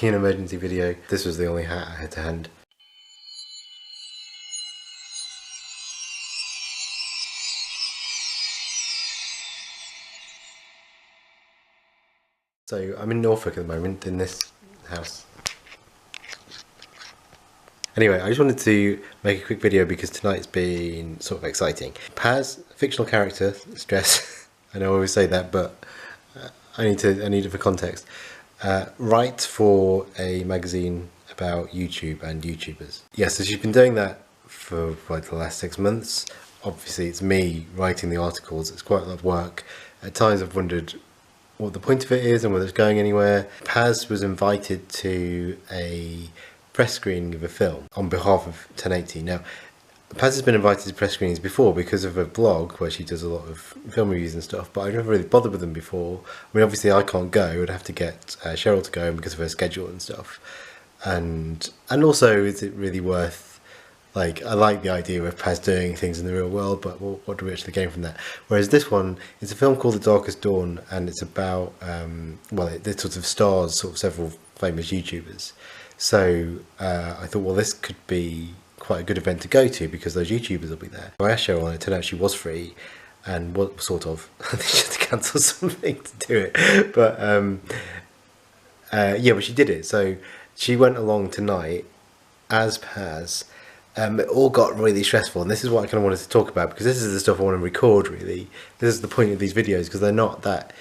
making an emergency video. This was the only hat I had to hand. So I'm in Norfolk at the moment, in this house. Anyway, I just wanted to make a quick video because tonight's been sort of exciting. Paz, fictional character, stress. I know I always say that, but I need it for context. Writes for a magazine about YouTube and YouTubers. Yeah, so she's been doing that for like the last 6 months. Obviously, it's me writing the articles. It's quite a lot of work. At times, I've wondered what the point of it is and whether it's going anywhere. Paz was invited to a press screening of a film on behalf of 1080. Now, Paz has been invited to press screenings before because of a blog where she does a lot of film reviews and stuff, but I've never really bothered with them before. I mean, obviously I can't go. I'd have to get Cheryl to go because of her schedule and stuff. And also, is it really worth, like, I like the idea of Paz doing things in the real world, but what do we actually gain from that? Whereas this one, it's a film called The Darkest Dawn, and it's about, it sort of stars sort of several famous YouTubers. So I thought, well, this could be quite a good event to go to because those YouTubers will be there. I asked Cheryl and it turned out she was free, and what sort of, I think she had to cancel something to do it. But but she did it. So she went along tonight as Paz. It all got really stressful, and this is what I kind of wanted to talk about because this is the stuff I want to record, really. This is the point of these videos because they're not that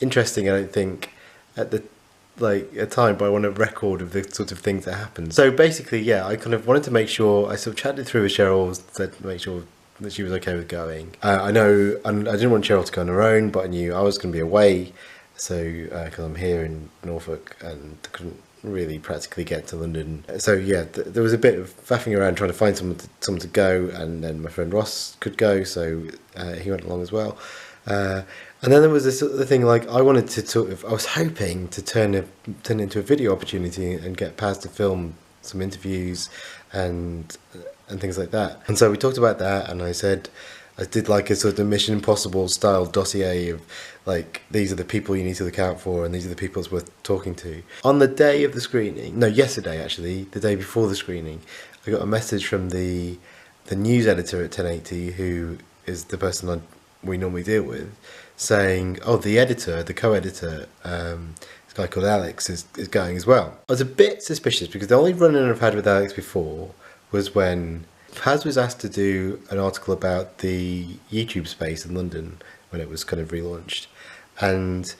interesting, I don't think, at a time, but I want a record of the sort of things that happen. So basically, yeah, I kind of wanted to make sure, I sort of chatted through with Cheryl, said to make sure that she was okay with going. I know, and I didn't want Cheryl to go on her own, but I knew I was going to be away, so, because I'm here in Norfolk and couldn't really practically get to London. So yeah, there was a bit of faffing around trying to find someone to go, and then my friend Ross could go, so he went along as well. And then there was this other thing, like I wanted to I was hoping to turn it into a video opportunity and get Paz to film some interviews and things like that. And so we talked about that, and I said I did like a sort of Mission Impossible style dossier of like, these are the people you need to look out for and these are the people it's worth talking to. On the day of the screening, no, yesterday actually, the day before the screening, I got a message from the news editor at 1080, who is the person we normally deal with, saying, oh, the editor, the co-editor, this guy called Alex is going as well. I was a bit suspicious because the only run-in I've had with Alex before was when Paz was asked to do an article about the YouTube space in London when it was kind of relaunched, and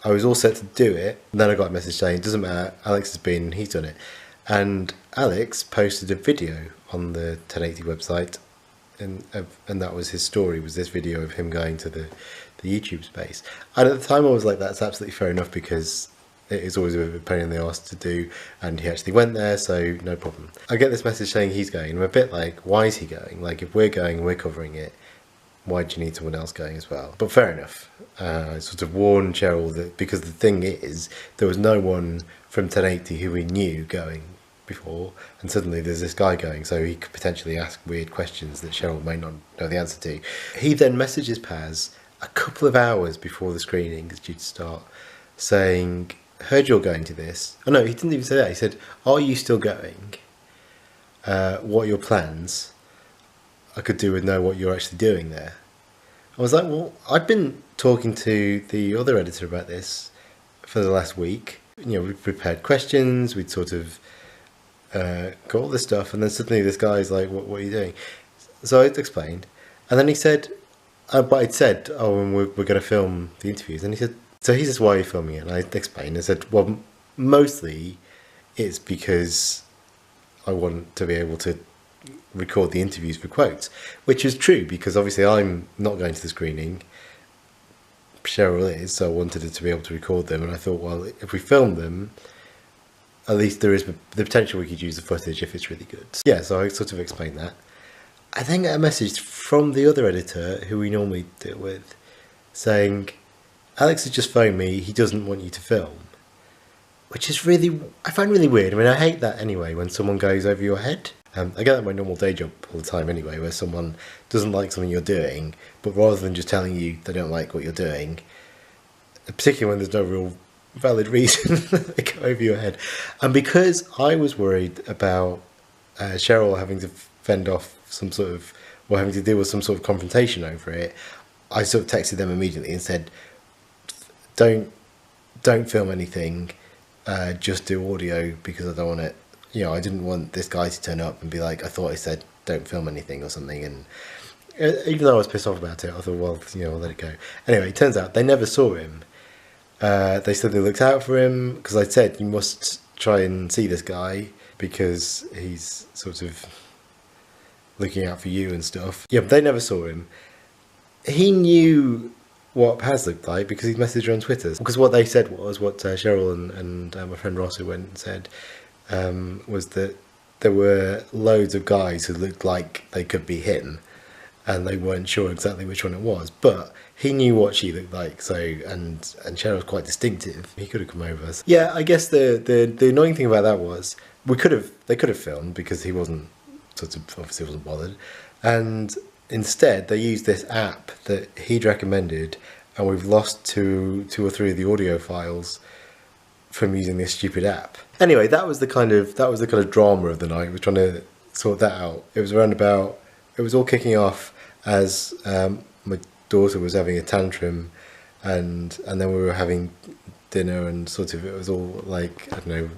I was all set to do it, and then I got a message saying, it doesn't matter, Alex has been, he's done it. And Alex posted a video on the 1080 website, and that was his story, was this video of him going to the YouTube space. And at the time I was like, that's absolutely fair enough because it is always a bit of a pain in the arse to do, and he actually went there, so no problem. I get this message saying he's going, and I'm a bit like, why is he going? Like, if we're going and we're covering it, why do you need someone else going as well? But fair enough. I sort of warned Cheryl that, because the thing is, there was no one from 1080 who we knew going before, and suddenly there's this guy going, so he could potentially ask weird questions that Cheryl may not know the answer to. He then messages Paz a couple of hours before the screening is due to start, saying, heard you're going to this. Oh no, he didn't even say that. He said, are you still going? What are your plans? I could do with know what you're actually doing there. I was like, well, I've been talking to the other editor about this for the last week. You know, we've prepared questions, we'd sort of got all this stuff, and then suddenly this guy's like, what are you doing? So I explained, and then he said, but I'd said, oh, and we're going to film the interviews, and he said, so he says, why are you filming it? And I explained, I said, well, mostly it's because I want to be able to record the interviews for quotes, which is true because obviously I'm not going to the screening, Cheryl is, so I wanted her to be able to record them, and I thought, well, if we film them, at least there is the potential we could use the footage if it's really good. Yeah, so I sort of explained that. I then got a message from the other editor who we normally deal with saying, Alex has just phoned me, he doesn't want you to film. Which is really, I find really weird. I mean, I hate that anyway, when someone goes over your head. I get that in my normal day job all the time anyway, where someone doesn't like something you're doing, but rather than just telling you they don't like what you're doing, particularly when there's no real valid reason they go over your head. And because I was worried about Cheryl having to fend off some sort of, or having to deal with some sort of confrontation over it, I sort of texted them immediately and said, don't film anything, just do audio, because I don't want it, you know, I didn't want this guy to turn up and be like, I thought I said don't film anything or something. And even though I was pissed off about it, I thought, well, you know, I'll let it go. Anyway, it turns out they never saw him. They said they looked out for him, because I said you must try and see this guy because he's sort of looking out for you and stuff. Yeah, but they never saw him. He knew what Paz looked like because he messaged her on Twitter. Because what they said was, what Cheryl and my friend Ross, who went and said, was that there were loads of guys who looked like they could be him, and they weren't sure exactly which one it was, but he knew what she looked like. So and Cheryl was quite distinctive. He could have come over. Yeah, I guess the annoying thing about that was they could have filmed, because he wasn't obviously wasn't bothered, and instead they used this app that he'd recommended, and we've lost two or three of the audio files from using this stupid app. Anyway, that was the kind of drama of the night. We're trying to sort that out. It was all kicking off as my daughter was having a tantrum, and then we were having dinner, and sort of it was all like, I don't know,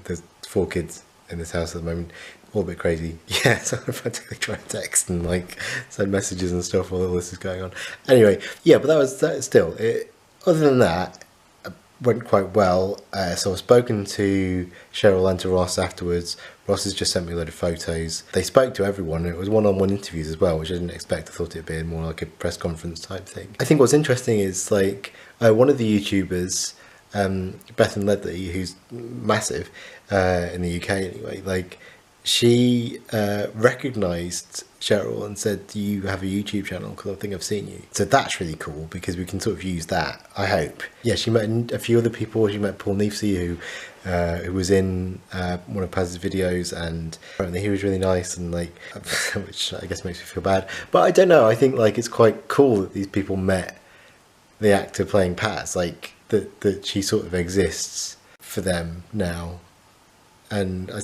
there's 4 kids in this house at the moment, all a bit crazy. Yeah, so I'm practically trying to text and like send messages and stuff while all this is going on. Anyway, yeah, but that still, other than that, went quite well. So I've spoken to Cheryl and to Ross afterwards. Ross has just sent me a load of photos. They spoke to everyone. It was one-on-one interviews as well, which I didn't expect. I thought it'd be more like a press conference type thing. I think what's interesting is like one of the YouTubers, Bethan Ledley, who's massive in the UK anyway, like she recognised Cheryl and said, do you have a YouTube channel? Because I think I've seen you. So that's really cool, because we can sort of use that, I hope. Yeah, she met a few other people. She met Paul Neefsey, who was in one of Paz's videos, and apparently he was really nice, and like, which I guess makes me feel bad. But I don't know, I think like it's quite cool that these people met the actor playing Paz, like that she sort of exists for them now. And I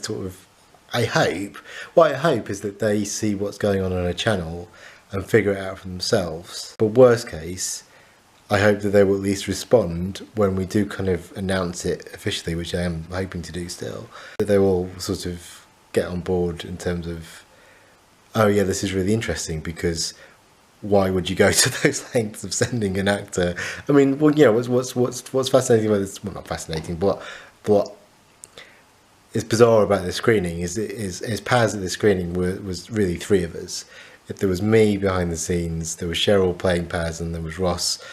hope is that they see what's going on her channel and figure it out for themselves. But worst case, I hope that they will at least respond when we do kind of announce it officially, which I am hoping to do still. That they will sort of get on board in terms of, oh yeah, this is really interesting, because why would you go to those lengths of sending an actor? I mean, well, you know, what's fascinating about this? Well, not fascinating, but what is bizarre about this screening is Paz at the screening was really 3 of us. If there was me behind the scenes, there was Cheryl playing Paz, and there was Ross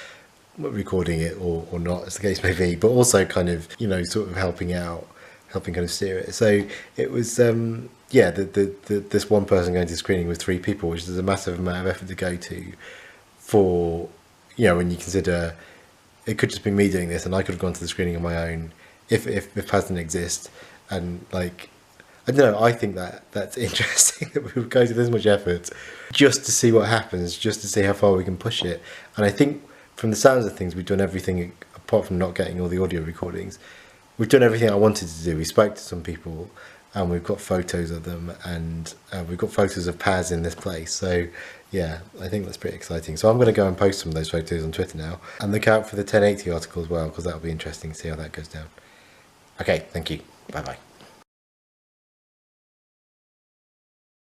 recording it or not, as the case may be, but also kind of, you know, sort of helping kind of steer it. So it was yeah, this one person going to screening with 3 people, which is a massive amount of effort to go to, for, you know, when you consider it could just be me doing this, and I could have gone to the screening on my own if Paz didn't exist. And like, I don't know, I think that's interesting that we would go to this much effort just to see what happens, just to see how far we can push it. And I think from the sounds of things, we've done everything, apart from not getting all the audio recordings, we've done everything I wanted to do. We spoke to some people, and we've got photos of them, and we've got photos of Paz in this place. So yeah, I think that's pretty exciting. So I'm going to go and post some of those photos on Twitter now, and look out for the 1080 article as well, because that'll be interesting to see how that goes down. Okay, thank you. Bye bye.